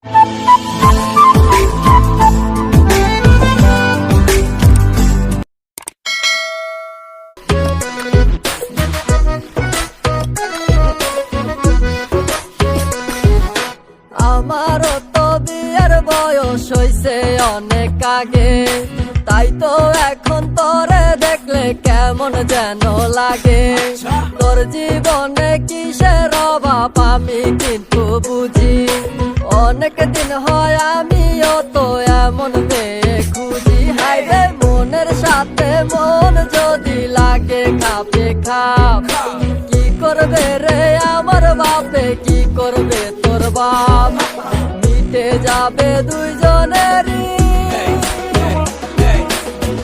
আমারও তো বিয়ের বয়স হইছে অনেক আগে, তাই তো এখন তোরে দেখলে কেমন যেন লাগে। তোর জীবনে কিসের অভাব আমি কিন্তু বুঝি, অনেক দিন হয় আমিও তো এমন মেয়ে খুঁজি। হাইরে মনের সাথে মন যদি লাগে খাপে খাপ, কি করবে রে আমার বাপে, কি করবে তোর বাপ? মিটে যাবে দুইজনেরই,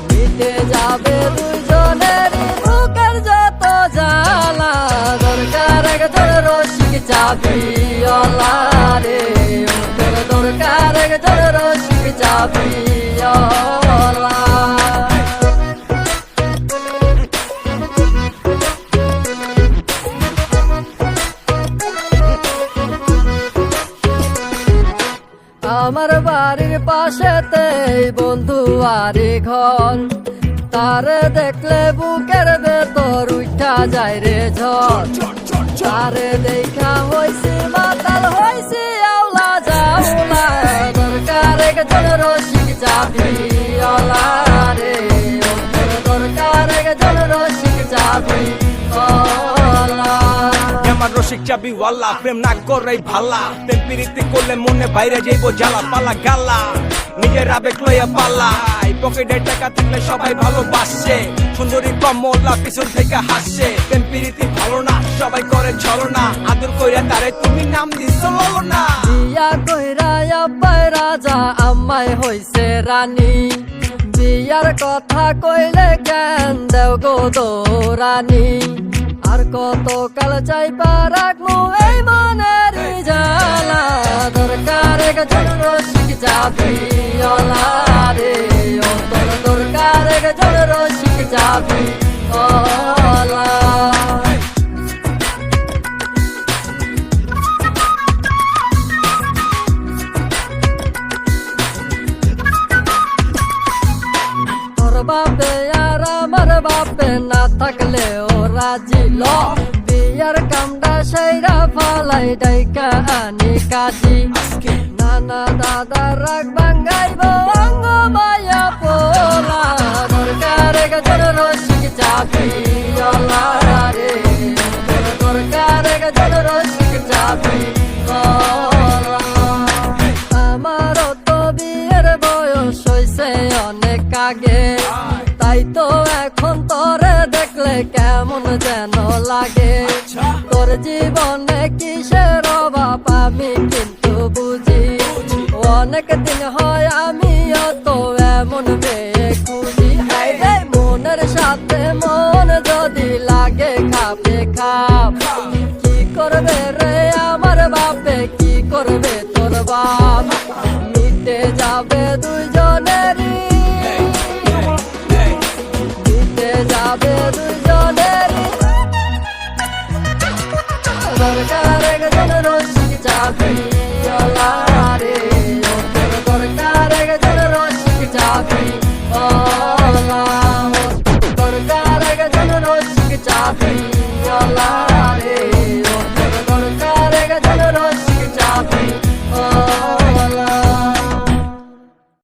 মিটে যাবে দুইজনেরই বুকের যত জ্বালা। দরকার একজন রসিক চাবি ওলা রে, দরকার একজন রসিক চাবি ওলা। আমার বাড়ির পাশেতে বন্ধু আরে ঘর, তারে দেখলে বুকের ভেতর উঠা যায় রে ঝড়। তারে দেখা হইছি মাতাল হইছি আওলা জাওলা। দরকার একজন রসিক চাবি ওলা রে, দরকার একজন রসিক চাবি ওলা। আমার রসিক চাবি ওয়াল্লা, প্রেম না করে ভালা, প্রেম প্রীতি করলে মনে বাইরে যাইব জ্বালা পালা গালা। নিজের আবেগ লইয়া পালা, পকেটে টাকা থাকলে সবাই ভালোবাসে, সুন্দরী কমলা পিছন থেকে হাসে। প্রেম প্রীতি ভালো না, সবাই করে ছলনা, আদর কইরা তারে তুমি নাম দিছো না। বিয়া কইরা আব্বাই রাজা, আম্মাই হইছে রানী, বিয়ার কথা কইলে কেন দেও গো দৌরানি। আর কত কাল চাইবা রাখবো এই মনের জ্বালা। দরকার একজন রসিক চাবি ওলা রে, দরকার একজন রসিক চাবি ওলা। তোর বাপে আর আমার বাপে না থাকলে ও রাজি ল, বিয়ার কামটা সেইরা ফালাই ডাইকা আনি কাজি। নানা দাদা রাগ ভাঙ্গাইব অঙ্গ মায়া পোলা। দরকার একজন রসিক চাবি ওলা রে, দরকার একজন রসিক চাবি ওলা। আমারও তো বিয়ের বয়স হইছে অনেক আগে, তাই তো এখন তোরে দেখলে কেমন যেন লাগে। তোর জীবনে কিসের অভাব আমি কিন্তু বুঝি, অনেক দিন হয় আমিও তো এমন মেয়ে খুঁজি। হাইরে মনের সাথে মন যদি লাগে খাপে খাপ, কি করবে রে আমার বাপে, কি করবে তোর বাপ?